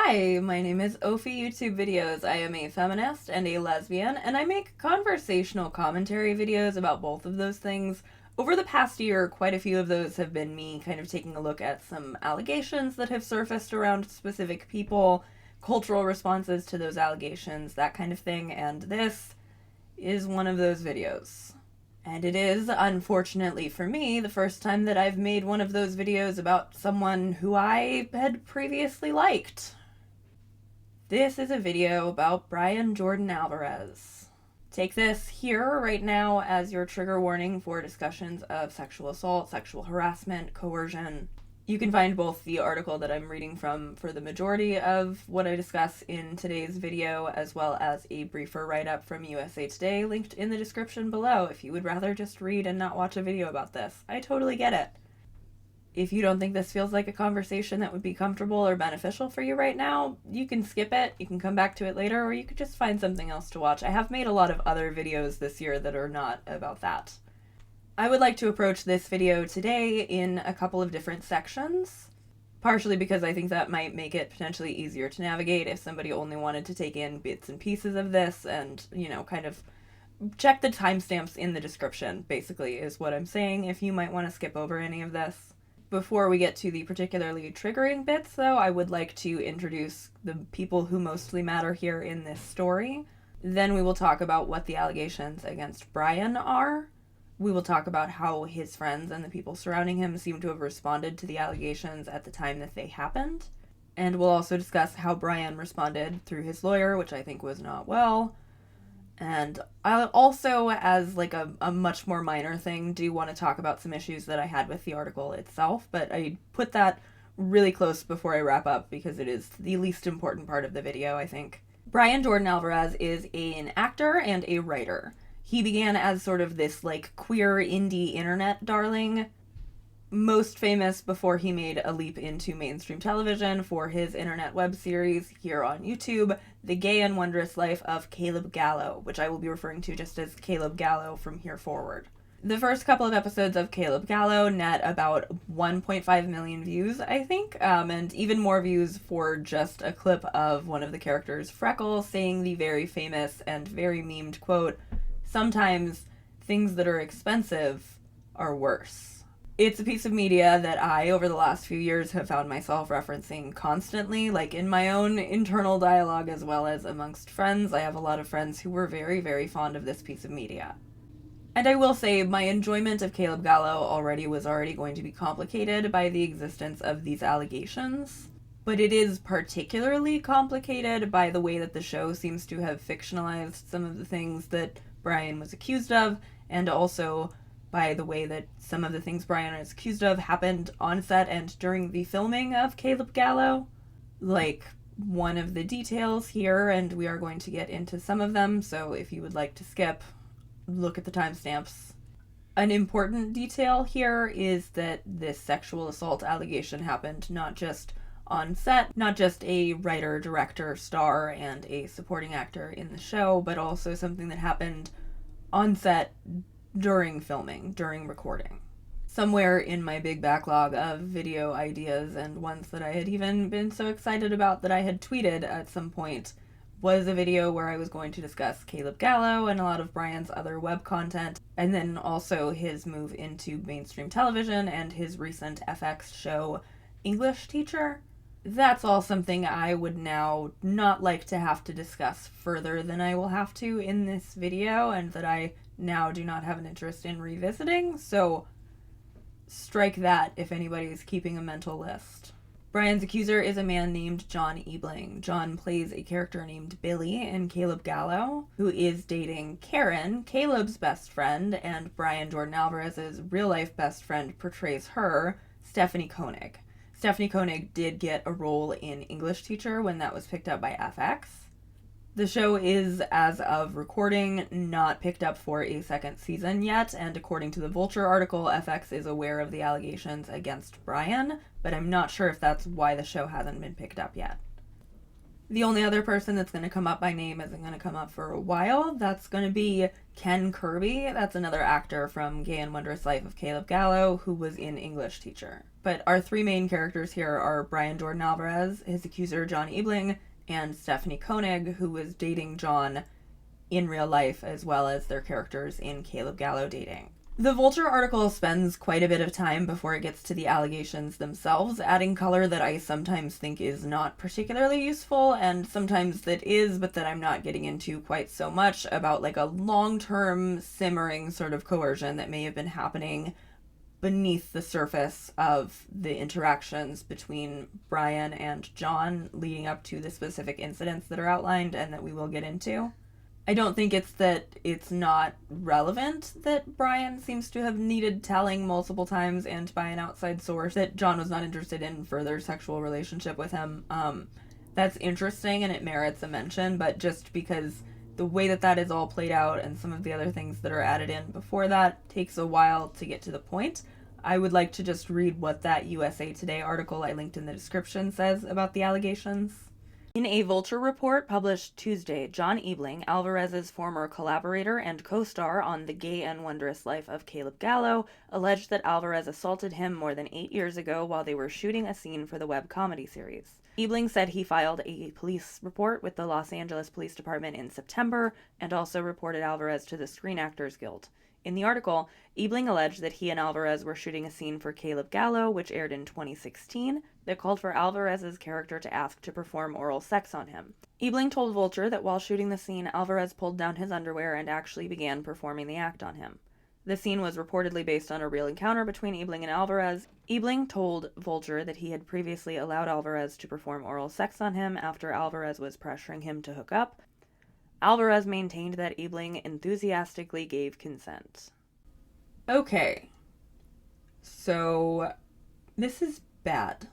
Hi, my name is Ophi YouTube Videos. I am a feminist and a lesbian, and I make conversational commentary videos about both of those things. Over the past year, quite a few of those have been me kind of taking a look at some allegations that have surfaced around specific people, cultural responses to those allegations, that kind of thing, and this is one of those videos. And it is, unfortunately for me, the first time that I've made one of those videos about someone who I had previously liked. This is a video about Brian Jordan Alvarez. Take this here right now as your trigger warning for discussions of sexual assault, sexual harassment, coercion. You can find both the article that I'm reading from for the majority of what I discuss in today's video, as well as a briefer write-up from USA Today linked in the description below if you would rather just read and not watch a video about this. I totally get it. If you don't think this feels like a conversation that would be comfortable or beneficial for you right now, you can skip it, you can come back to it later, or you could just find something else to watch. I have made a lot of other videos this year that are not about that. I would like to approach this video today in a couple of different sections, partially because I think that might make it potentially easier to navigate if somebody only wanted to take in bits and pieces of this and, kind of check the timestamps in the description, basically, is what I'm saying, if you might want to skip over any of this. Before we get to the particularly triggering bits, though, I would like to introduce the people who mostly matter here in this story. Then we will talk about what the allegations against Brian are. We will talk about how his friends and the people surrounding him seem to have responded to the allegations at the time that they happened. And we'll also discuss how Brian responded through his lawyer, which I think was not well. And I also, as like a much more minor thing, do want to talk about some issues that I had with the article itself, but I put that really close before I wrap up because it is the least important part of the video, I think. Brian Jordan Alvarez is an actor and a writer. He began as sort of this, queer indie internet darling, most famous before he made a leap into mainstream television for his internet web series here on YouTube, The Gay and Wondrous Life of Caleb Gallo, which I will be referring to just as Caleb Gallo from here forward. The first couple of episodes of Caleb Gallo net about 1.5 million views, I think, and even more views for just a clip of one of the characters, Freckles, saying the very famous and very memed quote, "Sometimes things that are expensive are worse." It's a piece of media that I, over the last few years, have found myself referencing constantly, like in my own internal dialogue as well as amongst friends. I have a lot of friends who were very, very fond of this piece of media. And I will say my enjoyment of Caleb Gallo was already going to be complicated by the existence of these allegations. But it is particularly complicated by the way that the show seems to have fictionalized some of the things that Brian was accused of, and also by the way that some of the things Brian is accused of happened on set and during the filming of Caleb Gallo. Like, one of the details here, and we are going to get into some of them, so if you would like to skip, look at the timestamps. An important detail here is that this sexual assault allegation happened not just on set, not just a writer, director, star, and a supporting actor in the show, but also something that happened on set during filming, during recording. Somewhere in my big backlog of video ideas, and ones that I had even been so excited about that I had tweeted at some point, was a video where I was going to discuss Caleb Gallo and a lot of Brian's other web content, and then also his move into mainstream television and his recent FX show, English Teacher. That's all something I would now not like to have to discuss further than I will have to in this video, and that I now do not have an interest in revisiting, so strike that if anybody is keeping a mental list. Brian's accuser is a man named John Ebeling. John plays a character named Billy in Caleb Gallo, who is dating Karen, Caleb's best friend, and Brian Jordan Alvarez's real-life best friend portrays her, Stephanie Koenig. Stephanie Koenig did get a role in English Teacher when that was picked up by FX. The show is, as of recording, not picked up for a second season yet, and according to the Vulture article, FX is aware of the allegations against Brian, but I'm not sure if that's why the show hasn't been picked up yet. The only other person that's going to come up by name isn't going to come up for a while. That's going to be Ken Kirby. That's another actor from Gay and Wondrous Life of Caleb Gallo, who was in English Teacher. But our three main characters here are Brian Jordan Alvarez, his accuser John Ebeling, and Stephanie Koenig, who was dating John in real life, as well as their characters in Caleb Gallo Dating. The Vulture article spends quite a bit of time before it gets to the allegations themselves, adding color that I sometimes think is not particularly useful, and sometimes that is, but that I'm not getting into quite so much, about like a long-term simmering sort of coercion that may have been happening beneath the surface of the interactions between Brian and John leading up to the specific incidents that are outlined and that we will get into. I don't think it's that it's not relevant that Brian seems to have needed telling multiple times and by an outside source that John was not interested in further sexual relationship with him. That's interesting and it merits a mention, but just because the way that that is all played out and some of the other things that are added in before that takes a while to get to the point, I would like to just read what that USA Today article I linked in the description says about the allegations. In a Vulture report published Tuesday, John Ebeling, Alvarez's former collaborator and co-star on The Gay and Wondrous Life of Caleb Gallo, alleged that Alvarez assaulted him more than 8 years ago while they were shooting a scene for the web comedy series. Ebeling said he filed a police report with the Los Angeles Police Department in September and also reported Alvarez to the Screen Actors Guild. In the article, Ebeling alleged that he and Alvarez were shooting a scene for Caleb Gallo, which aired in 2016, that called for Alvarez's character to ask to perform oral sex on him. Ebeling told Vulture that while shooting the scene, Alvarez pulled down his underwear and actually began performing the act on him. The scene was reportedly based on a real encounter between Ebeling and Alvarez. Ebeling told Vulture that he had previously allowed Alvarez to perform oral sex on him after Alvarez was pressuring him to hook up. Alvarez maintained that Ebeling enthusiastically gave consent. Okay. So, this is bad.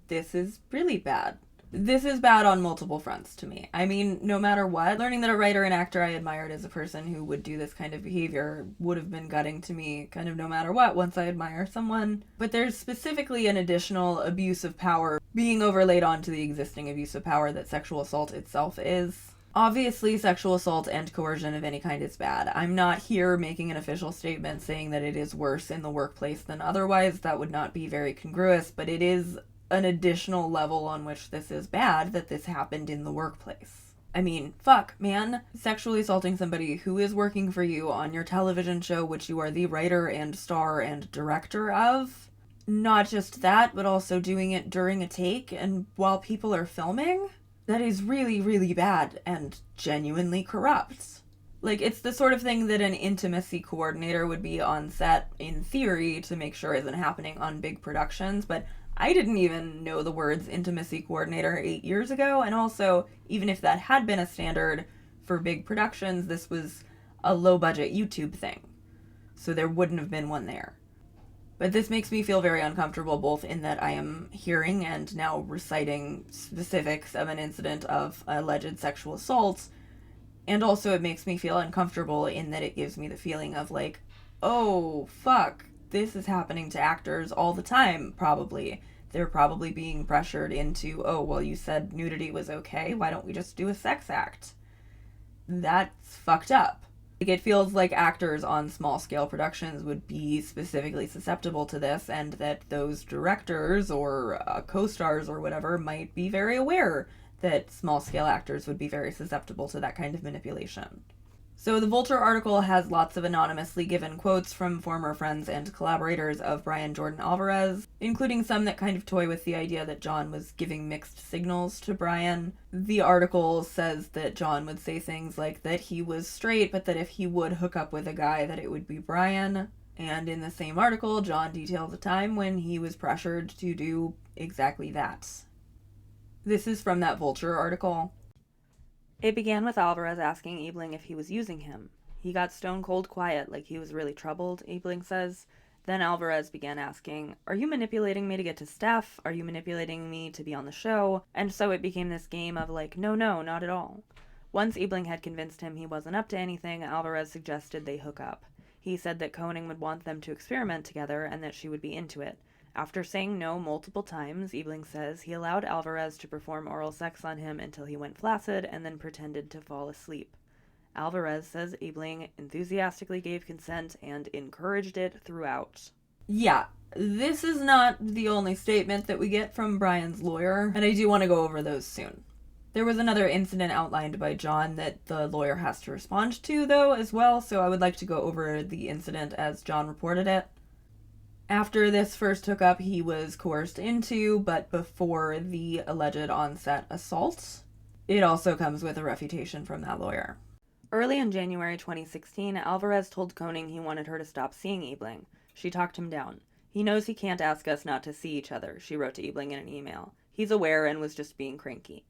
This is really bad. This is bad on multiple fronts to me. I mean, no matter what, learning that a writer and actor I admired as a person who would do this kind of behavior would have been gutting to me kind of no matter what once I admire someone. But there's specifically an additional abuse of power being overlaid onto the existing abuse of power that sexual assault itself is. Obviously, sexual assault and coercion of any kind is bad. I'm not here making an official statement saying that it is worse in the workplace than otherwise. That would not be very congruous, but it is an additional level on which this is bad that this happened in the workplace. I mean, fuck, man. Sexually assaulting somebody who is working for you on your television show, which you are the writer and star and director of. Not just that, but also doing it during a take and while people are filming. That is really, really bad and genuinely corrupt. Like, it's the sort of thing that an intimacy coordinator would be on set, in theory, to make sure isn't happening on big productions, but I didn't even know the words intimacy coordinator 8 years ago, and also, even if that had been a standard for big productions, this was a low-budget YouTube thing, so there wouldn't have been one there. But this makes me feel very uncomfortable, both in that I am hearing and now reciting specifics of an incident of alleged sexual assault, and also it makes me feel uncomfortable in that it gives me the feeling of like, oh, fuck, this is happening to actors all the time, probably. They're probably being pressured into, oh, well, you said nudity was okay, why don't we just do a sex act? That's fucked up. It feels like actors on small-scale productions would be specifically susceptible to this, and that those directors or co-stars or whatever might be very aware that small-scale actors would be very susceptible to that kind of manipulation. So the Vulture article has lots of anonymously given quotes from former friends and collaborators of Brian Jordan Alvarez, including some that kind of toy with the idea that John was giving mixed signals to Brian. The article says that John would say things like that he was straight, but that if he would hook up with a guy, that it would be Brian. And in the same article, John details a time when he was pressured to do exactly that. This is from that Vulture article. It began with Alvarez asking Ebeling if he was using him. He got stone cold quiet, like he was really troubled, Ebeling says. Then Alvarez began asking, are you manipulating me to get to Steph? Are you manipulating me to be on the show? And so it became this game of like, no, not at all. Once Ebeling had convinced him he wasn't up to anything, Alvarez suggested they hook up. He said that Koenig would want them to experiment together and that she would be into it. After saying no multiple times, Ebeling says he allowed Alvarez to perform oral sex on him until he went flaccid and then pretended to fall asleep. Alvarez says Ebeling enthusiastically gave consent and encouraged it throughout. Yeah, this is not the only statement that we get from Brian's lawyer, and I do want to go over those soon. There was another incident outlined by John that the lawyer has to respond to, though, as well, so I would like to go over the incident as John reported it. After this first hookup, he was coerced into, but before the alleged on-set assault. It also comes with a refutation from that lawyer. Early in January 2016, Alvarez told Koning he wanted her to stop seeing Ebeling. She talked him down. He knows he can't ask us not to see each other, she wrote to Ebeling in an email. He's aware and was just being cranky.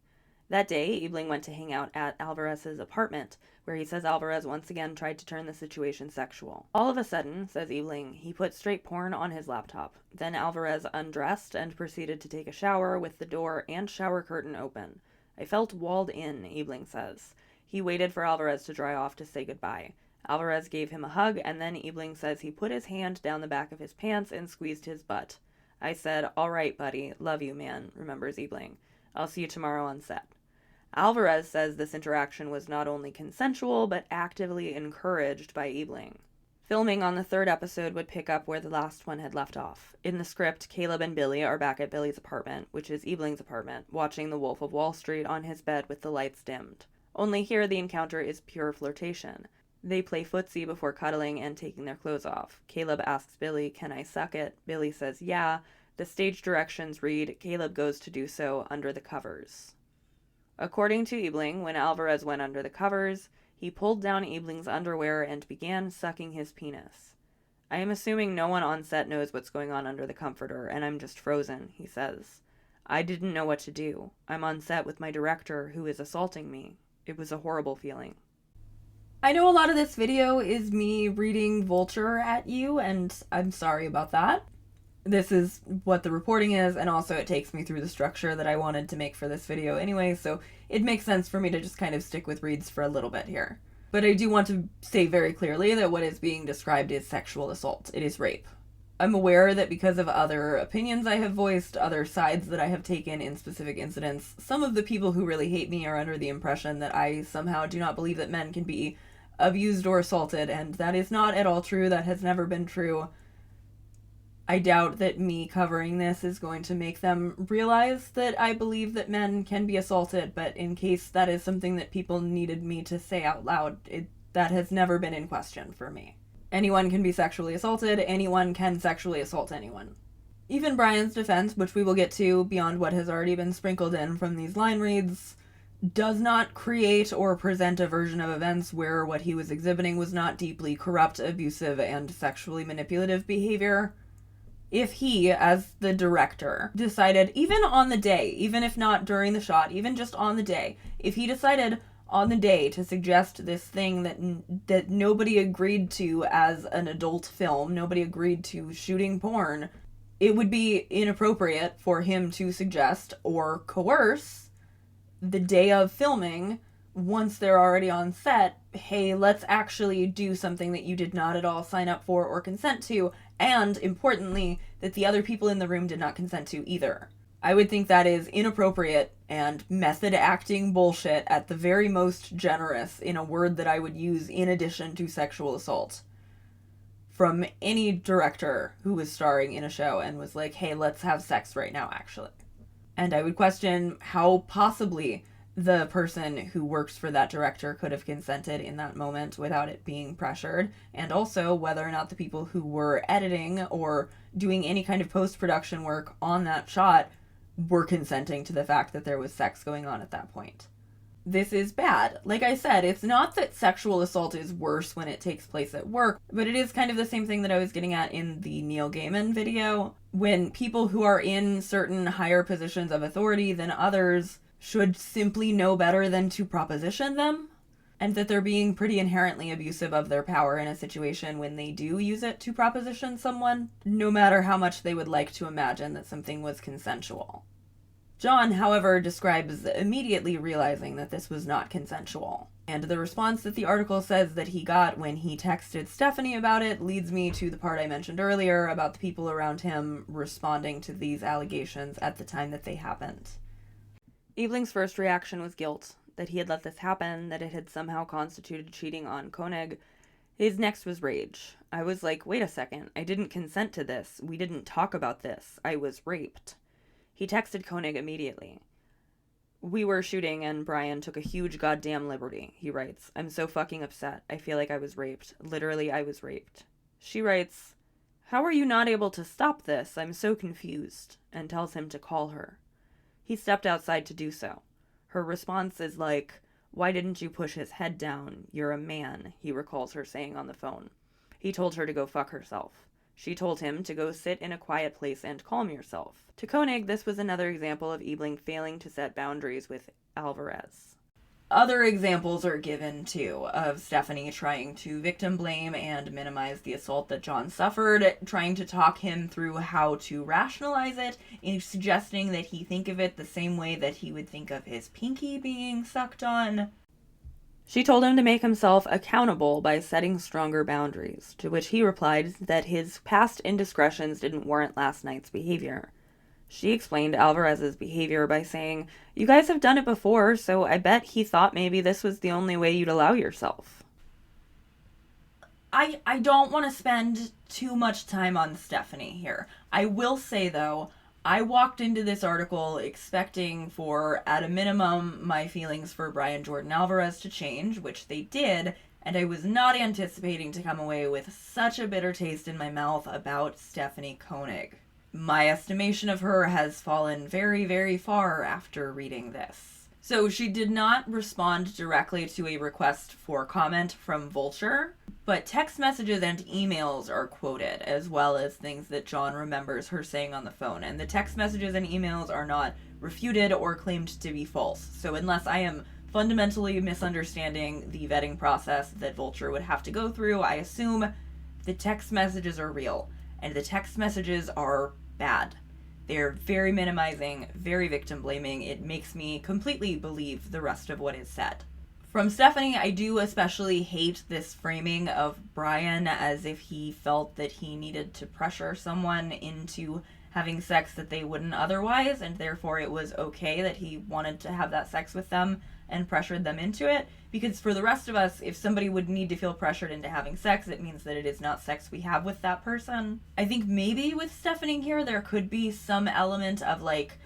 That day, Ebeling went to hang out at Alvarez's apartment, where he says Alvarez once again tried to turn the situation sexual. All of a sudden, says Ebeling, he put straight porn on his laptop. Then Alvarez undressed and proceeded to take a shower with the door and shower curtain open. I felt walled in, Ebeling says. He waited for Alvarez to dry off to say goodbye. Alvarez gave him a hug, and then Ebeling says he put his hand down the back of his pants and squeezed his butt. I said, "All right, buddy. Love you, man," remembers Ebeling. "I'll see you tomorrow on set." Alvarez says this interaction was not only consensual, but actively encouraged by Ebeling. Filming on the third episode would pick up where the last one had left off. In the script, Caleb and Billy are back at Billy's apartment, which is Ebeling's apartment, watching The Wolf of Wall Street on his bed with the lights dimmed. Only here the encounter is pure flirtation. They play footsie before cuddling and taking their clothes off. Caleb asks Billy, "Can I suck it?" Billy says yeah. The stage directions read, Caleb goes to do so under the covers. According to Ebeling, when Alvarez went under the covers, he pulled down Ebeling's underwear and began sucking his penis. "I am assuming no one on set knows what's going on under the comforter, and I'm just frozen," he says. "I didn't know what to do. I'm on set with my director, who is assaulting me. It was a horrible feeling." I know a lot of this video is me reading Vulture at you, and I'm sorry about that. This is what the reporting is, and also it takes me through the structure that I wanted to make for this video anyway, so it makes sense for me to just kind of stick with reads for a little bit here. But I do want to say very clearly that what is being described is sexual assault. It is rape. I'm aware that because of other opinions I have voiced, other sides that I have taken in specific incidents, some of the people who really hate me are under the impression that I somehow do not believe that men can be abused or assaulted, and that is not at all true. That has never been true. I doubt that me covering this is going to make them realize that I believe that men can be assaulted, but in case that is something that people needed me to say out loud, that has never been in question for me. Anyone can be sexually assaulted, anyone can sexually assault anyone. Even Brian's defense, which we will get to beyond what has already been sprinkled in from these line reads, does not create or present a version of events where what he was exhibiting was not deeply corrupt, abusive, and sexually manipulative behavior. If he, as the director, decided, even on the day, even if not during the shot, even just on the day, if he decided on the day to suggest this thing that nobody agreed to as an adult film, nobody agreed to shooting porn, it would be inappropriate for him to suggest or coerce the day of filming, once they're already on set, hey, let's actually do something that you did not at all sign up for or consent to, and, importantly, that the other people in the room did not consent to either. I would think that is inappropriate and method acting bullshit at the very most generous, in a word that I would use in addition to sexual assault, from any director who was starring in a show and was like, hey, let's have sex right now, actually. And I would question how possibly the person who works for that director could have consented in that moment without it being pressured, and also whether or not the people who were editing or doing any kind of post-production work on that shot were consenting to the fact that there was sex going on at that point. This is bad. Like I said, it's not that sexual assault is worse when it takes place at work, but it is kind of the same thing that I was getting at in the Neil Gaiman video, when people who are in certain higher positions of authority than others should simply know better than to proposition them, and that they're being pretty inherently abusive of their power in a situation when they do use it to proposition someone, no matter how much they would like to imagine that something was consensual. John, however, describes immediately realizing that this was not consensual. And the response that the article says that he got when he texted Stephanie about it leads me to the part I mentioned earlier about the people around him responding to these allegations at the time that they happened. Ebeling's first reaction was guilt, that he had let this happen, that it had somehow constituted cheating on Koenig. His next was rage. I was like, wait a second, I didn't consent to this. We didn't talk about this. I was raped. He texted Koenig immediately. We were shooting and Brian took a huge goddamn liberty, he writes. I'm so fucking upset. I feel like I was raped. Literally, I was raped. She writes, how are you not able to stop this? I'm so confused, and tells him to call her. He stepped outside to do so. Her response is like, why didn't you push his head down? You're a man, he recalls her saying on the phone. He told her to go fuck herself. She told him to go sit in a quiet place and calm yourself. To Koenig, this was another example of Ebeling failing to set boundaries with Alvarez. Other examples are given, too, of Stephanie trying to victim blame and minimize the assault that John suffered, trying to talk him through how to rationalize it, and suggesting that he think of it the same way that he would think of his pinky being sucked on. She told him to make himself accountable by setting stronger boundaries, to which he replied that his past indiscretions didn't warrant last night's behavior. She explained Alvarez's behavior by saying, you guys have done it before, so I bet he thought maybe this was the only way you'd allow yourself. I don't want to spend too much time on Stephanie here. I will say, though, I walked into this article expecting for, at a minimum, my feelings for Brian Jordan Alvarez to change, which they did, and I was not anticipating to come away with such a bitter taste in my mouth about Stephanie Koenig. My estimation of her has fallen very, very far after reading this. So she did not respond directly to a request for comment from Vulture, but text messages and emails are quoted, as well as things that John remembers her saying on the phone. And the text messages and emails are not refuted or claimed to be false. So unless I am fundamentally misunderstanding the vetting process that Vulture would have to go through, I assume the text messages are real. And the text messages are bad. They're very minimizing, very victim blaming. It makes me completely believe the rest of what is said. From Stephanie, I do especially hate this framing of Brian as if he felt that he needed to pressure someone into having sex that they wouldn't otherwise, and therefore it was okay that he wanted to have that sex with them and pressured them into it. Because for the rest of us, if somebody would need to feel pressured into having sex, it means that it is not sex we have with that person. I think maybe with Stephanie here, there could be some element of like,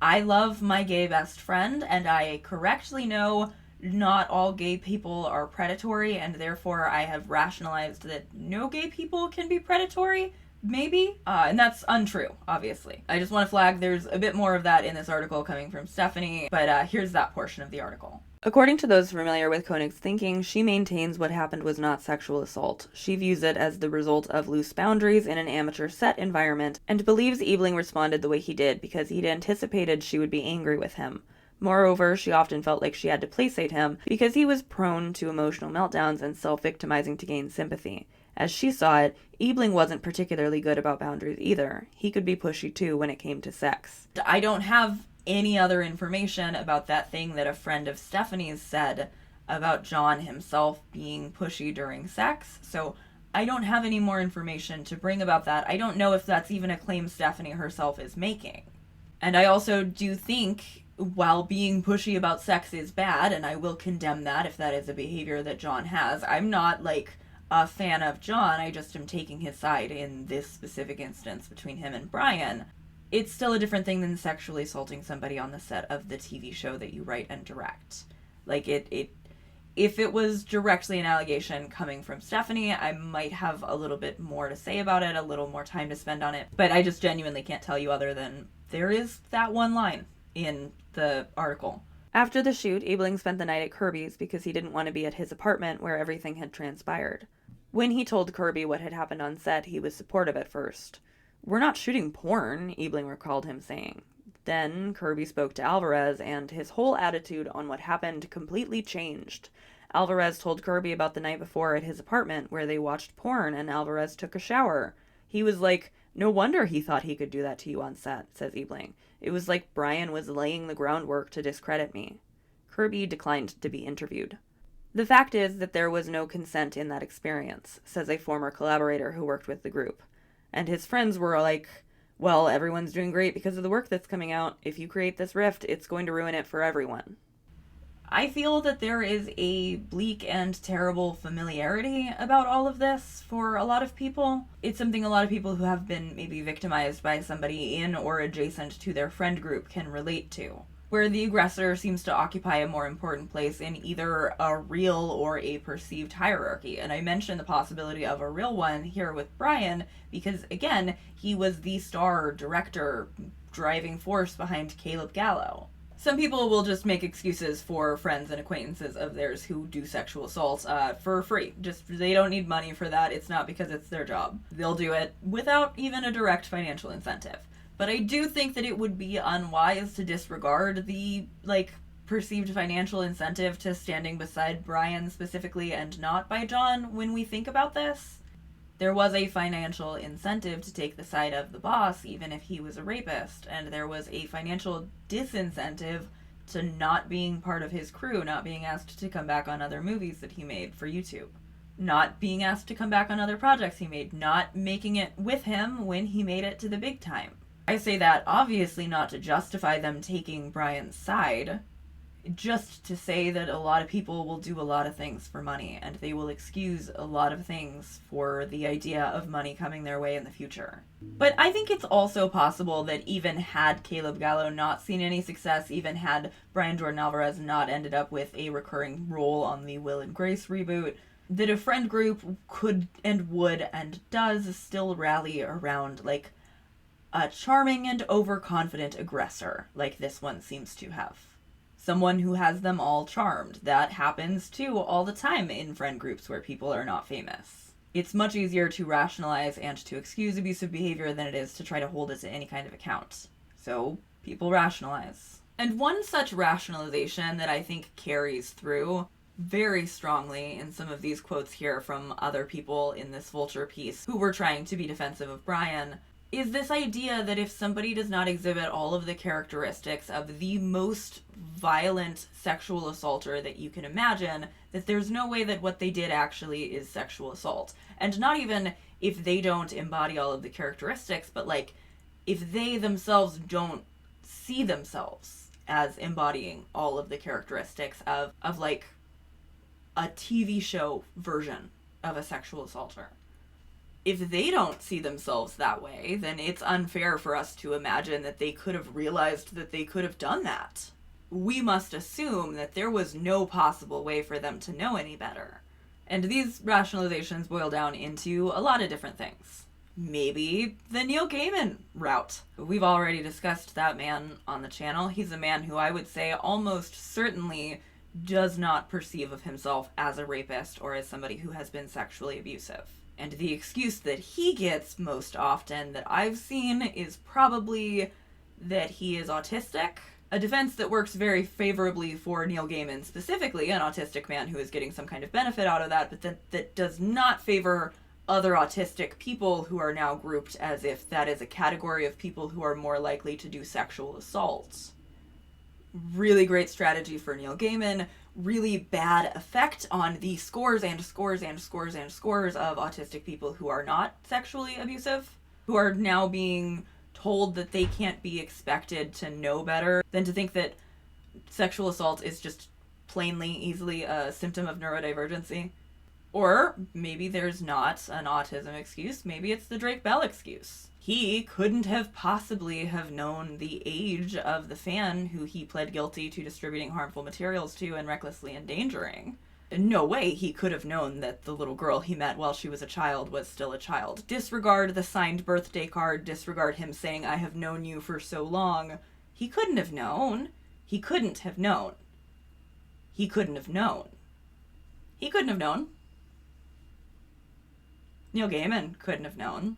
I love my gay best friend, and I correctly know not all gay people are predatory, and therefore I have rationalized that no gay people can be predatory. Maybe. And that's untrue, obviously. I just want to flag there's a bit more of that in this article coming from Stephanie, but here's that portion of the article. According to those familiar with Koenig's thinking, she maintains what happened was not sexual assault. She views it as the result of loose boundaries in an amateur set environment, and believes Ebeling responded the way he did because he'd anticipated she would be angry with him. Moreover, she often felt like she had to placate him because he was prone to emotional meltdowns and self-victimizing to gain sympathy. As she saw it, Ebeling wasn't particularly good about boundaries either. He could be pushy too when it came to sex. I don't have any other information about that thing that a friend of Stephanie's said about John himself being pushy during sex, so I don't have any more information to bring about that. I don't know if that's even a claim Stephanie herself is making. And I also do think, while being pushy about sex is bad, and I will condemn that if that is a behavior that John has, I'm not like a fan of John, I just am taking his side in this specific instance between him and Brian. It's still a different thing than sexually assaulting somebody on the set of the TV show that you write and direct. Like, if it was directly an allegation coming from Stephanie, I might have a little bit more to say about it, a little more time to spend on it, but I just genuinely can't tell you other than there is that one line in the article. After the shoot, Ebeling spent the night at Kirby's because he didn't want to be at his apartment where everything had transpired. When he told Kirby what had happened on set, he was supportive at first. "We're not shooting porn," Ebeling recalled him saying. Then Kirby spoke to Alvarez, and his whole attitude on what happened completely changed. Alvarez told Kirby about the night before at his apartment where they watched porn and Alvarez took a shower. He was like, "No wonder he thought he could do that to you on set," says Ebeling. "It was like Brian was laying the groundwork to discredit me." Kirby declined to be interviewed. The fact is that there was no consent in that experience, says a former collaborator who worked with the group. And his friends were like, well, everyone's doing great because of the work that's coming out. If you create this rift, it's going to ruin it for everyone. I feel that there is a bleak and terrible familiarity about all of this for a lot of people. It's something a lot of people who have been maybe victimized by somebody in or adjacent to their friend group can relate to, where the aggressor seems to occupy a more important place in either a real or a perceived hierarchy. And I mentioned the possibility of a real one here with Brian because, again, he was the star, director, driving force behind Caleb Gallo. Some people will just make excuses for friends and acquaintances of theirs who do sexual assault for free. Just, they don't need money for that. It's not because it's their job. They'll do it without even a direct financial incentive. But I do think that it would be unwise to disregard the, perceived financial incentive to standing beside Brian specifically and not by John when we think about this. There was a financial incentive to take the side of the boss, even if he was a rapist, and there was a financial disincentive to not being part of his crew, not being asked to come back on other movies that he made for YouTube, not being asked to come back on other projects he made, not making it with him when he made it to the big time. I say that obviously not to justify them taking Brian's side, just to say that a lot of people will do a lot of things for money, and they will excuse a lot of things for the idea of money coming their way in the future. But I think it's also possible that even had Caleb Gallo not seen any success, even had Brian Jordan Alvarez not ended up with a recurring role on the Will and Grace reboot, that a friend group could and would and does still rally around, a charming and overconfident aggressor, like this one seems to have. Someone who has them all charmed. That happens too all the time in friend groups where people are not famous. It's much easier to rationalize and to excuse abusive behavior than it is to try to hold it to any kind of account. So people rationalize. And one such rationalization that I think carries through very strongly in some of these quotes here from other people in this Vulture piece who were trying to be defensive of Brian is this idea that if somebody does not exhibit all of the characteristics of the most violent sexual assaulter that you can imagine, that there's no way that what they did actually is sexual assault. And not even if they don't embody all of the characteristics, but if they themselves don't see themselves as embodying all of the characteristics of a TV show version of a sexual assaulter. If they don't see themselves that way, then it's unfair for us to imagine that they could have realized that they could have done that. We must assume that there was no possible way for them to know any better. And these rationalizations boil down into a lot of different things. Maybe the Neil Gaiman route. We've already discussed that man on the channel. He's a man who I would say almost certainly does not perceive of himself as a rapist or as somebody who has been sexually abusive. And the excuse that he gets most often that I've seen is probably that he is autistic. A defense that works very favorably for Neil Gaiman specifically, an autistic man who is getting some kind of benefit out of that, but that does not favor other autistic people who are now grouped as if that is a category of people who are more likely to do sexual assaults. Really great strategy for Neil Gaiman. Really bad effect on the scores and scores and scores and scores of autistic people who are not sexually abusive, who are now being told that they can't be expected to know better than to think that sexual assault is just plainly, easily a symptom of neurodivergency. Or maybe there's not an autism excuse, maybe it's the Drake Bell excuse. He couldn't have possibly have known the age of the fan who he pled guilty to distributing harmful materials to and recklessly endangering. In no way he could have known that the little girl he met while she was a child was still a child. Disregard the signed birthday card, disregard him saying, "I have known you for so long." He couldn't have known. He couldn't have known. He couldn't have known. He couldn't have known. Neil Gaiman couldn't have known.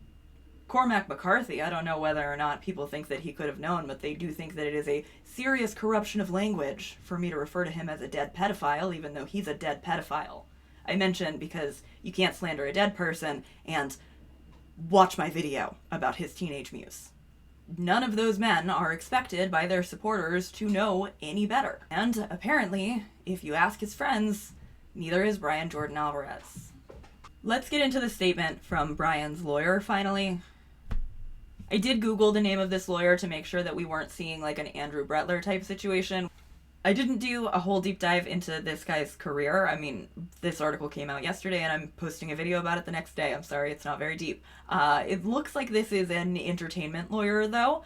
Cormac McCarthy, I don't know whether or not people think that he could have known, but they do think that it is a serious corruption of language for me to refer to him as a dead pedophile, even though he's a dead pedophile. I mention because you can't slander a dead person and watch my video about his teenage muse. None of those men are expected by their supporters to know any better. And apparently, if you ask his friends, Neither is Brian Jordan Alvarez. Let's get into the statement from Brian's lawyer, finally. I did Google the name of this lawyer to make sure that we weren't seeing like an Andrew Brettler type situation. I didn't do a whole deep dive into this guy's career. I mean, this article came out yesterday and I'm posting a video about it the next day. I'm sorry, it's not very deep. It looks like this is an entertainment lawyer, though.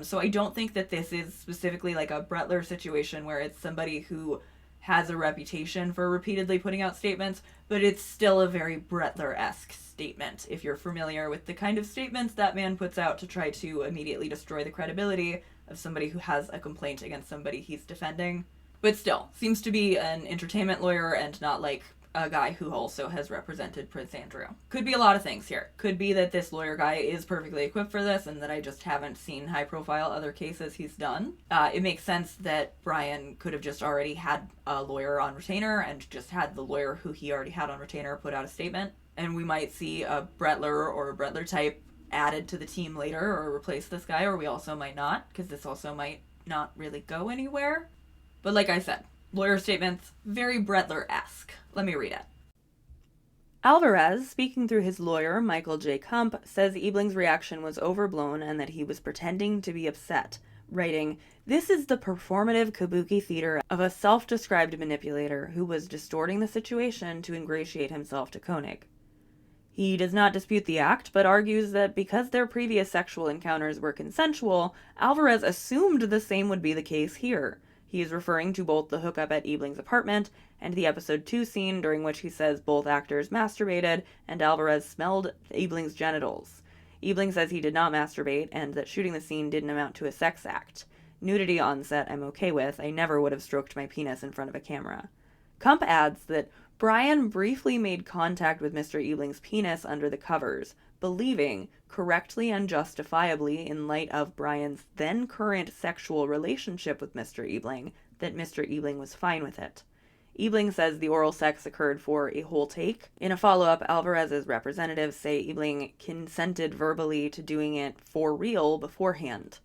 So I don't think that this is specifically like a Brettler situation where it's somebody who has a reputation for repeatedly putting out statements, but it's still a very Brettler-esque statement, if you're familiar with the kind of statements that man puts out to try to immediately destroy the credibility of somebody who has a complaint against somebody he's defending. But still, seems to be an entertainment lawyer and not like a guy who also has represented Prince Andrew. Could be a lot of things here. Could be that this lawyer guy is perfectly equipped for this and that I just haven't seen high-profile other cases he's done. It makes sense that Brian could have just already had a lawyer on retainer and just had the lawyer who he already had on retainer put out a statement. And we might see a Brettler or a Brettler type added to the team later or replace this guy, or we also might not, because this also might not really go anywhere. But like I said, lawyer statements, very Brettler-esque. Let me read it. Alvarez, speaking through his lawyer, Michael J. Kump, says Ebeling's reaction was overblown and that he was pretending to be upset, writing, "This is the performative kabuki theater of a self-described manipulator who was distorting the situation to ingratiate himself to Koenig." He does not dispute the act, but argues that because their previous sexual encounters were consensual, Alvarez assumed the same would be the case here. He is referring to both the hookup at Ebeling's apartment and the episode 2 scene during which he says both actors masturbated and Alvarez smelled Ebeling's genitals. Ebeling says he did not masturbate and that shooting the scene didn't amount to a sex act. Nudity on set I'm okay with. I never would have stroked my penis in front of a camera. Kump adds that Brian briefly made contact with Mr. Ebeling's penis under the covers, believing, correctly and justifiably in light of Brian's then current sexual relationship with Mr. Ebeling, that Mr. Ebeling was fine with it. Ebeling says the oral sex occurred for a whole take. In a follow-up, Alvarez's representatives say Ebeling consented verbally to doing it for real beforehand.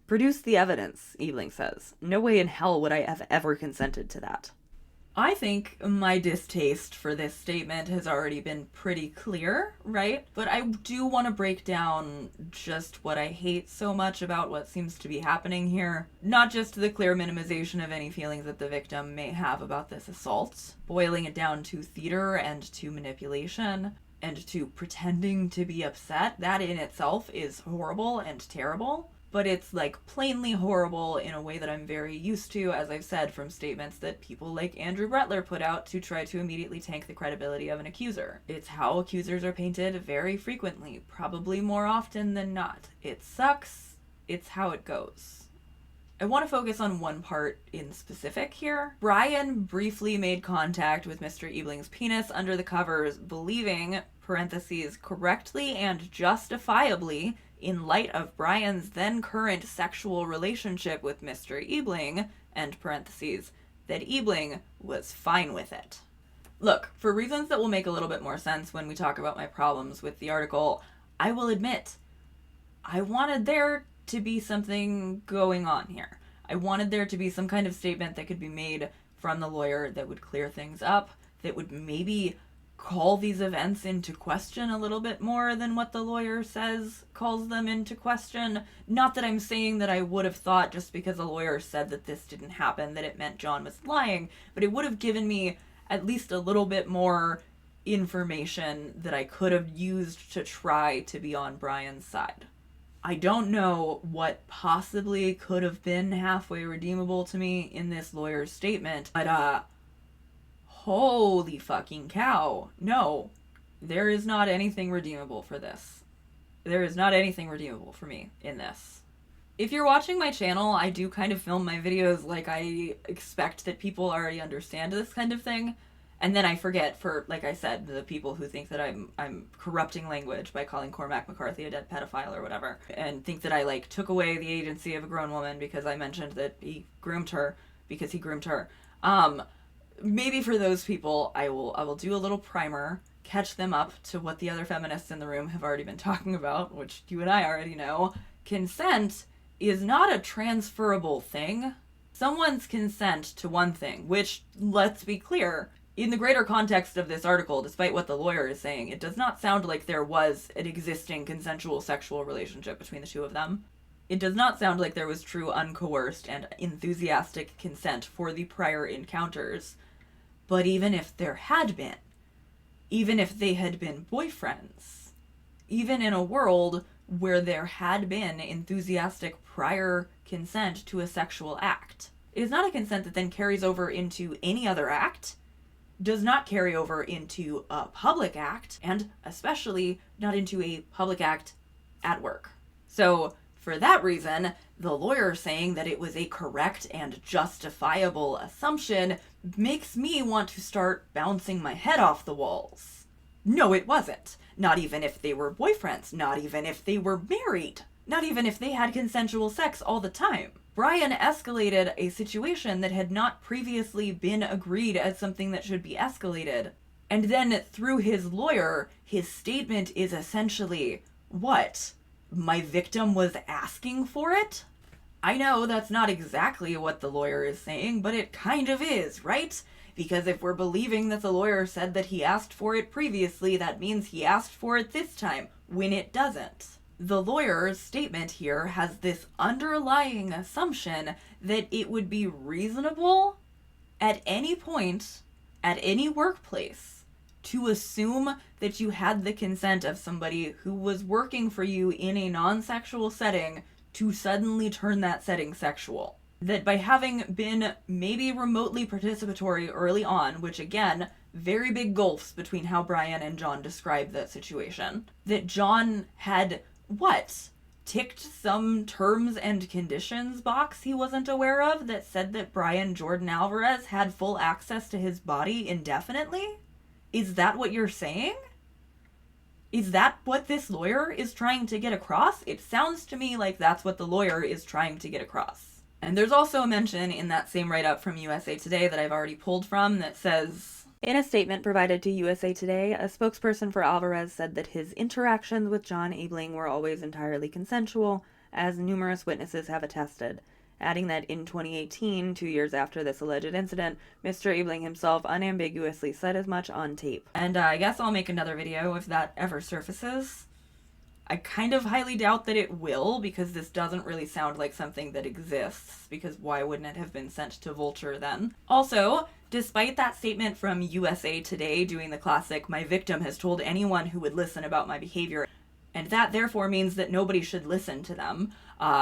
"Produce the evidence," Ebeling says. "No way in hell would I have ever consented to that." I think my distaste for this statement has already been pretty clear, right? But I do want to break down just what I hate so much about what seems to be happening here. Not just the clear minimization of any feelings that the victim may have about this assault, boiling it down to theater and to manipulation and to pretending to be upset. That in itself is horrible and terrible. But it's like plainly horrible in a way that I'm very used to, as I've said, from statements that people like Andrew Brettler put out to try to immediately tank the credibility of an accuser. It's how accusers are painted very frequently, probably more often than not. It sucks. It's how it goes. I want to focus on one part in specific here. Brian briefly made contact with Mr. Ebeling's penis under the covers, believing, parentheses, correctly and justifiably, in light of Brian's then current sexual relationship with Mr. Ebeling, end parentheses, that Ebeling was fine with it. Look, for reasons that will make a little bit more sense when we talk about my problems with the article, I will admit, I wanted there to be something going on here. I wanted there to be some kind of statement that could be made from the lawyer that would clear things up, that would maybe call these events into question a little bit more than what the lawyer says calls them into question. Not that I'm saying that I would have thought just because a lawyer said that this didn't happen that it meant John was lying, but it would have given me at least a little bit more information that I could have used to try to be on Brian's side. I don't know what possibly could have been halfway redeemable to me in this lawyer's statement, but holy fucking cow. No, there is not anything redeemable for this. There is not anything redeemable for me in this. If you're watching my channel, I do kind of film my videos like I expect that people already understand this kind of thing. And then I forget, for, like I said, the people who think that I'm corrupting language by calling Cormac McCarthy a dead pedophile or whatever, and think that I, like, took away the agency of a grown woman because I mentioned that he groomed her because he groomed her. Maybe for those people, I will do a little primer, catch them up to what the other feminists in the room have already been talking about, which you and I already know. Consent is not a transferable thing. Someone's consent to one thing, which, let's be clear, in the greater context of this article, despite what the lawyer is saying, it does not sound like there was an existing consensual sexual relationship between the two of them. It does not sound like there was true uncoerced and enthusiastic consent for the prior encounters. But even if there had been, even if they had been boyfriends, even in a world where there had been enthusiastic prior consent to a sexual act, it is not a consent that then carries over into any other act, does not carry over into a public act, and especially not into a public act at work. So, for that reason, the lawyer saying that it was a correct and justifiable assumption makes me want to start bouncing my head off the walls. No, it wasn't. Not even if they were boyfriends, not even if they were married, not even if they had consensual sex all the time. Brian escalated a situation that had not previously been agreed as something that should be escalated. And then, through his lawyer, his statement is essentially, what? My victim was asking for it? I know that's not exactly what the lawyer is saying, but it kind of is, right? Because if we're believing that the lawyer said that he asked for it previously, that means he asked for it this time, when it doesn't. The lawyer's statement here has this underlying assumption that it would be reasonable at any point, at any workplace, to assume that you had the consent of somebody who was working for you in a non-sexual setting to suddenly turn that setting sexual. That by having been maybe remotely participatory early on, which again, very big gulfs between how Brian and John describe that situation, that John had ticked some terms and conditions box he wasn't aware of that said that Brian Jordan Alvarez had full access to his body indefinitely? Is that what you're saying? Is that what this lawyer is trying to get across? It sounds to me like that's what the lawyer is trying to get across. And there's also a mention in that same write-up from USA Today that I've already pulled from that says, in a statement provided to USA Today, a spokesperson for Alvarez said that his interactions with John Ebeling were always entirely consensual, as numerous witnesses have attested, adding that in 2018, 2 years after this alleged incident, Mr. Ebeling himself unambiguously said as much on tape. And I guess I'll make another video if that ever surfaces. I kind of highly doubt that it will, because this doesn't really sound like something that exists, because why wouldn't it have been sent to Vulture then? Also, despite that statement from USA Today doing the classic, my victim has told anyone who would listen about my behavior, and that therefore means that nobody should listen to them,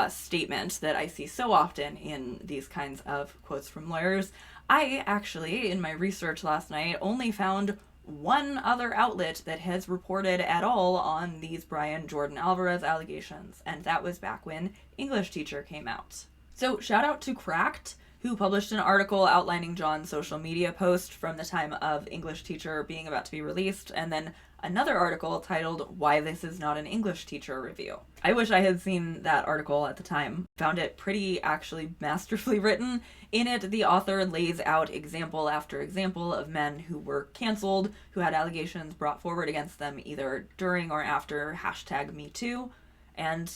statement that I see so often in these kinds of quotes from lawyers, I actually, in my research last night, only found one other outlet that has reported at all on these Brian Jordan Alvarez allegations, and that was back when English Teacher came out. So shout out to Cracked, who published an article outlining John's social media post from the time of English Teacher being about to be released, and then another article titled Why This Is Not an English Teacher Review. I wish I had seen that article at the time. Found it pretty actually masterfully written. In it, the author lays out example after example of men who were canceled, who had allegations brought forward against them either during or after #MeToo, and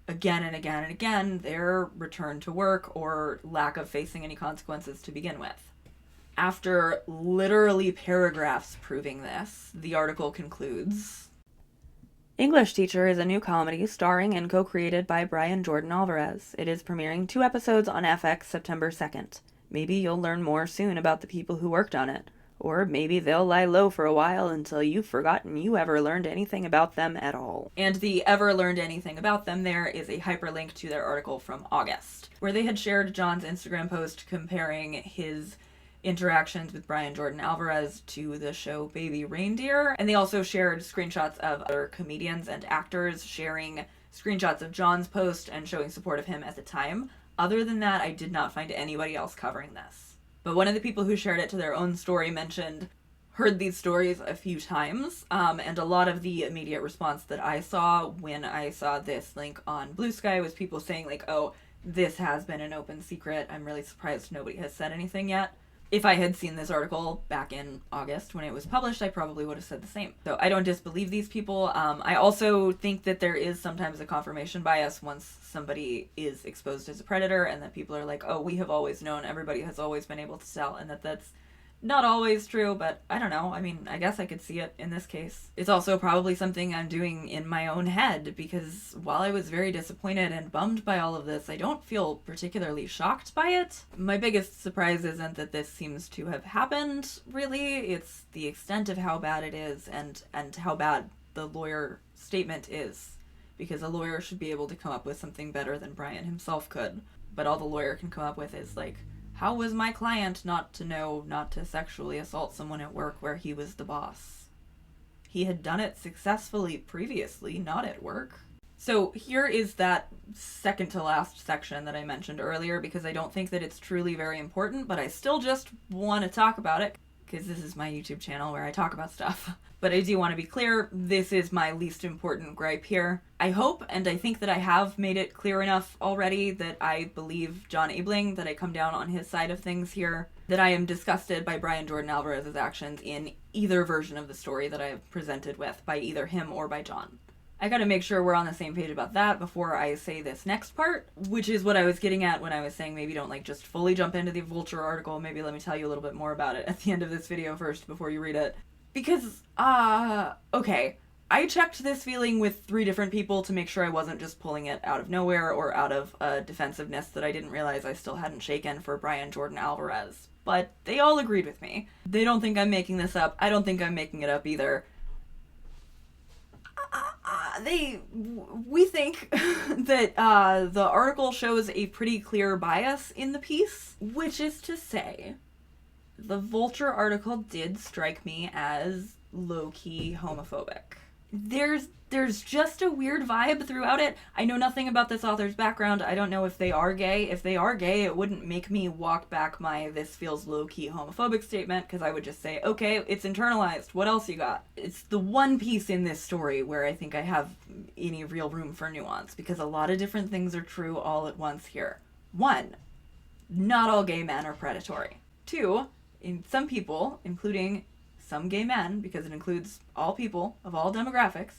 again and again and again, their return to work or lack of facing any consequences to begin with. After literally paragraphs proving this, the article concludes, English Teacher is a new comedy starring and co-created by Brian Jordan Alvarez. It is premiering 2 episodes on FX September 2nd. Maybe you'll learn more soon about the people who worked on it. Or maybe they'll lie low for a while until you've forgotten you ever learned anything about them at all. And the ever learned anything about them there is a hyperlink to their article from August, where they had shared John's Instagram post comparing his interactions with Brian Jordan Alvarez to the show Baby Reindeer, and they also shared screenshots of other comedians and actors sharing screenshots of John's post and showing support of him at the time. Other than that, I did not find anybody else covering this. But one of the people who shared it to their own story heard these stories a few times, and a lot of the immediate response that I saw when I saw this link on Blue Sky was people saying like, oh, this has been an open secret. I'm really surprised nobody has said anything yet. If I had seen this article back in August when it was published, I probably would have said the same. So I don't disbelieve these people. I also think that there is sometimes a confirmation bias once somebody is exposed as a predator, and that people are like, oh, we have always known, everybody has always been able to tell, and that's Not always true, but I don't know. I mean, I guess I could see it in this case. It's also probably something I'm doing in my own head, because while I was very disappointed and bummed by all of this, I don't feel particularly shocked by it. My biggest surprise isn't that this seems to have happened, really. It's the extent of how bad it is and how bad the lawyer statement is. Because a lawyer should be able to come up with something better than Brian himself could. But all the lawyer can come up with is like, how was my client not to know not to sexually assault someone at work where he was the boss? He had done it successfully previously, not at work. So here is that second to last section that I mentioned earlier, because I don't think that it's truly very important, but I still just want to talk about it, because this is my YouTube channel where I talk about stuff. But I do want to be clear, this is my least important gripe here. I hope, and I think that I have made it clear enough already, that I believe John Ebeling, that I come down on his side of things here, that I am disgusted by Brian Jordan Alvarez's actions in either version of the story that I have presented with, by either him or by John. I gotta make sure we're on the same page about that before I say this next part, which is what I was getting at when I was saying maybe don't just fully jump into the Vulture article. Maybe let me tell you a little bit more about it at the end of this video first before you read it. Because, okay, I checked this feeling with 3 different people to make sure I wasn't just pulling it out of nowhere or out of a defensiveness that I didn't realize I still hadn't shaken for Brian Jordan Alvarez. But they all agreed with me. They don't think I'm making this up. I don't think I'm making it up either. We think that the article shows a pretty clear bias in the piece, which is to say, the Vulture article did strike me as low-key homophobic. There's just a weird vibe throughout it. I know nothing about this author's background. I don't know if they are gay. If they are gay, it wouldn't make me walk back my "this feels low-key homophobic" statement, because I would just say, okay, it's internalized. What else you got? It's the one piece in this story where I think I have any real room for nuance, because a lot of different things are true all at once here. 1, not all gay men are predatory. 2, in some people, including some gay men, because it includes all people of all demographics,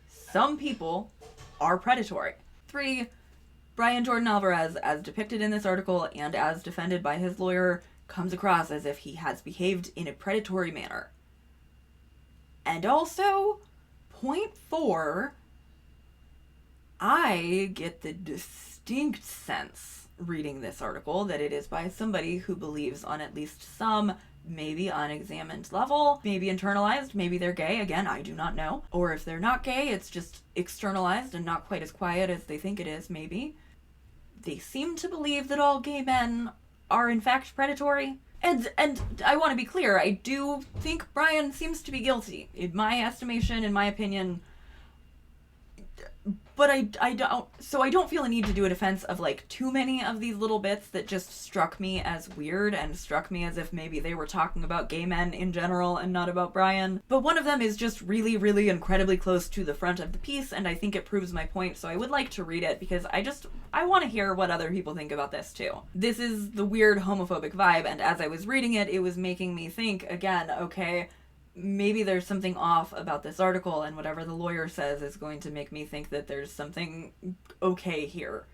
some people are predatory. 3, Brian Jordan Alvarez, as depicted in this article and as defended by his lawyer, comes across as if he has behaved in a predatory manner. And also, point 4, I get the distinct sense reading this article that it is by somebody who believes on at least some maybe unexamined level, maybe internalized, maybe they're gay, again, I do not know. Or if they're not gay, it's just externalized and not quite as quiet as they think it is, maybe. They seem to believe that all gay men are in fact predatory. And I want to be clear, I do think Brian seems to be guilty, in my estimation, in my opinion. But I don't feel a need to do a defense of too many of these little bits that just struck me as weird and struck me as if maybe they were talking about gay men in general and not about Brian. But one of them is just really, really incredibly close to the front of the piece, and I think it proves my point, so I would like to read it because I want to hear what other people think about this too. This is the weird homophobic vibe, and as I was reading it, it was making me think, again, okay, maybe there's something off about this article, and whatever the lawyer says is going to make me think that there's something okay here.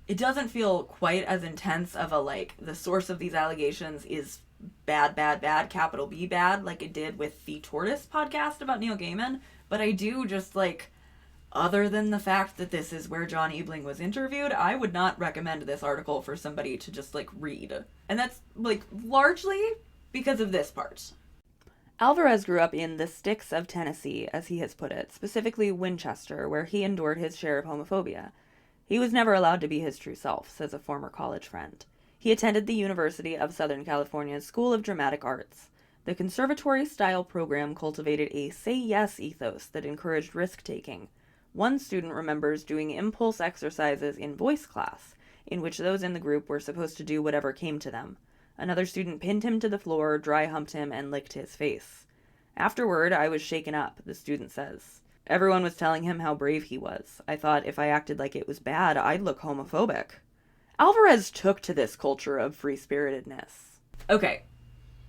It doesn't feel quite as intense of a, the source of these allegations is bad, capital B bad, like it did with the Tortoise podcast about Neil Gaiman, but I do just, other than the fact that this is where John Ebeling was interviewed, I would not recommend this article for somebody to just, read. And that's, largely because of this part. Alvarez grew up in the sticks of Tennessee, as he has put it, specifically Winchester, where he endured his share of homophobia. He was never allowed to be his true self, says a former college friend. He attended the University of Southern California's School of Dramatic Arts. The conservatory-style program cultivated a say-yes ethos that encouraged risk-taking. One student remembers doing impulse exercises in voice class, in which those in the group were supposed to do whatever came to them. Another student pinned him to the floor, dry-humped him, and licked his face. Afterward, I was shaken up, the student says. Everyone was telling him how brave he was. I thought if I acted like it was bad, I'd look homophobic. Alvarez took to this culture of free-spiritedness. Okay,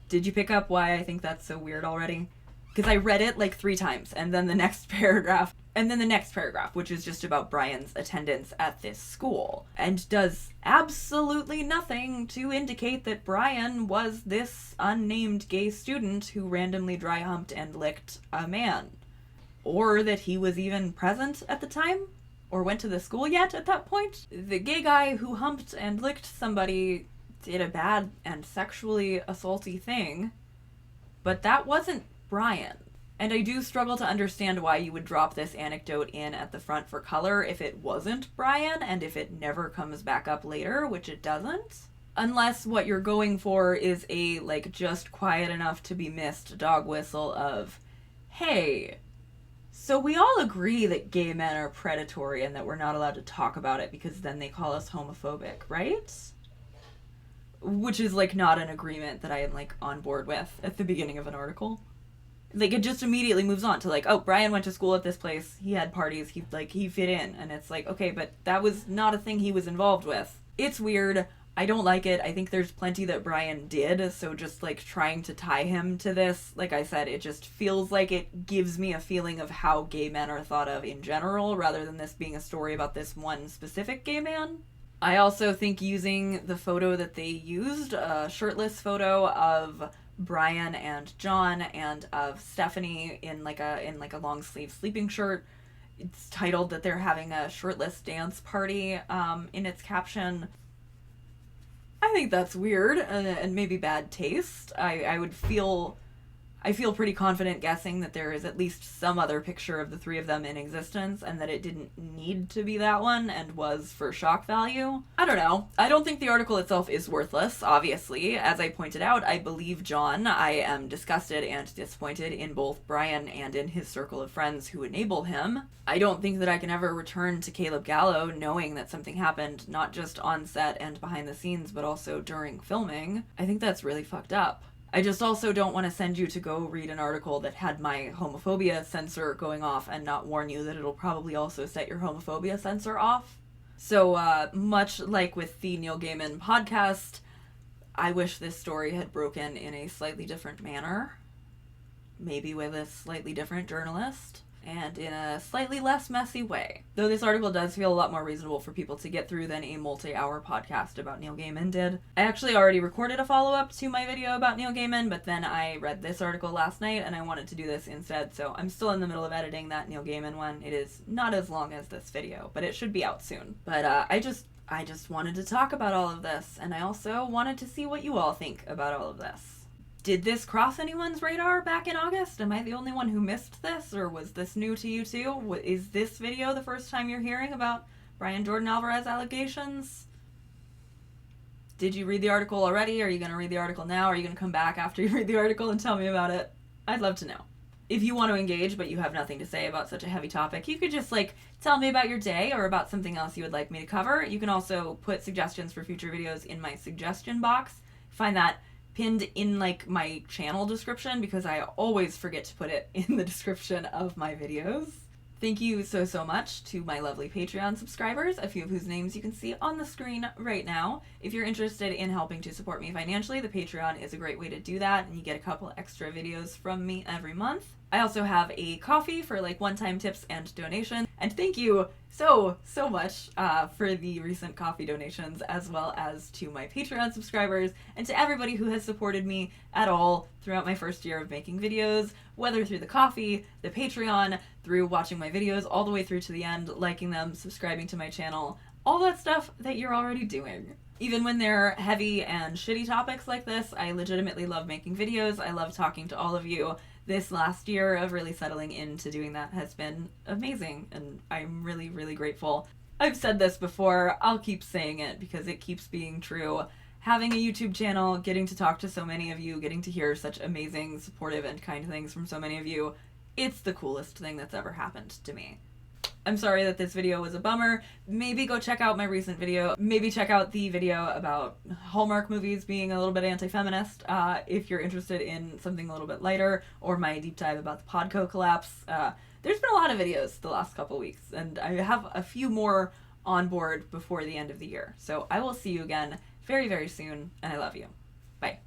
did you pick up why I think that's so weird already? Because I read it 3 times, and then the next paragraph, And then the next paragraph, which is just about Brian's attendance at this school, and does absolutely nothing to indicate that Brian was this unnamed gay student who randomly dry humped and licked a man, or that he was even present at the time, or went to the school yet at that point. The gay guy who humped and licked somebody did a bad and sexually assaulty thing, but that wasn't Brian. And I do struggle to understand why you would drop this anecdote in at the front for color if it wasn't Brian, and if it never comes back up later, which it doesn't. Unless what you're going for is a, like, just quiet enough to be missed dog whistle of, hey, so we all agree that gay men are predatory and that we're not allowed to talk about it because then they call us homophobic, right? Which is, like, not an agreement that I am, like, on board with at the beginning of an article. Like, it just immediately moves on to, like, oh, Brian went to school at this place, he had parties, he fit in, and it's like, okay, but that was not a thing he was involved with. It's weird, I don't like it, I think there's plenty that Brian did, so just, like, trying to tie him to this, like I said, it just feels like it gives me a feeling of how gay men are thought of in general, rather than this being a story about this one specific gay man. I also think using the photo that they used, a shirtless photo of Brian and John and of Stephanie in like a long sleeve sleeping shirt. It's titled that they're having a shirtless dance party in its caption. I think that's weird and maybe bad taste. I feel pretty confident guessing that there is at least some other picture of the three of them in existence and that it didn't need to be that one and was for shock value. I don't know. I don't think the article itself is worthless, obviously. As I pointed out, I believe John. I am disgusted and disappointed in both Brian and in his circle of friends who enable him. I don't think that I can ever return to Caleb Gallo knowing that something happened not just on set and behind the scenes, but also during filming. I think that's really fucked up. I just also don't want to send you to go read an article that had my homophobia sensor going off and not warn you that it'll probably also set your homophobia sensor off. So, much like with the Neil Gaiman podcast, I wish this story had broken in a slightly different manner. Maybe with a slightly different journalist. And in a slightly less messy way. Though this article does feel a lot more reasonable for people to get through than a multi-hour podcast about Neil Gaiman did. I actually already recorded a follow-up to my video about Neil Gaiman, but then I read this article last night and I wanted to do this instead, so I'm still in the middle of editing that Neil Gaiman one. It is not as long as this video, but it should be out soon. But I just wanted to talk about all of this, and I also wanted to see what you all think about all of this. Did this cross anyone's radar back in August? Am I the only one who missed this, or was this new to you too? Is this video the first time you're hearing about Brian Jordan Alvarez allegations? Did you read the article already? Are you going to read the article now? Are you going to come back after you read the article and tell me about it? I'd love to know. If you want to engage but you have nothing to say about such a heavy topic, you could just, like, tell me about your day or about something else you would like me to cover. You can also put suggestions for future videos in my suggestion box. Find that pinned in, like, my channel description, because I always forget to put it in the description of my videos. Thank you so much to my lovely Patreon subscribers, a few of whose names you can see on the screen right now. If you're interested in helping to support me financially, the Patreon is a great way to do that, and you get a couple extra videos from me every month. I also have a coffee for, like, one-time tips and donations, and thank you so much for the recent coffee donations, as well as to my Patreon subscribers and to everybody who has supported me at all throughout my first year of making videos, whether through the coffee, the Patreon, through watching my videos all the way through to the end, liking them, subscribing to my channel, all that stuff that you're already doing. Even when they're heavy and shitty topics like this, I legitimately love making videos. I love talking to all of you. This last year of really settling into doing that has been amazing, and I'm really grateful. I've said this before, I'll keep saying it because it keeps being true. Having a YouTube channel, getting to talk to so many of you, getting to hear such amazing, supportive, and kind things from so many of you, it's the coolest thing that's ever happened to me. I'm sorry that this video was a bummer. Maybe go check out my recent video. Maybe check out the video about Hallmark movies being a little bit anti-feminist if you're interested in something a little bit lighter, or my deep dive about the Podco collapse. There's been a lot of videos the last couple weeks, and I have a few more on board before the end of the year. So I will see you again very soon, and I love you. Bye.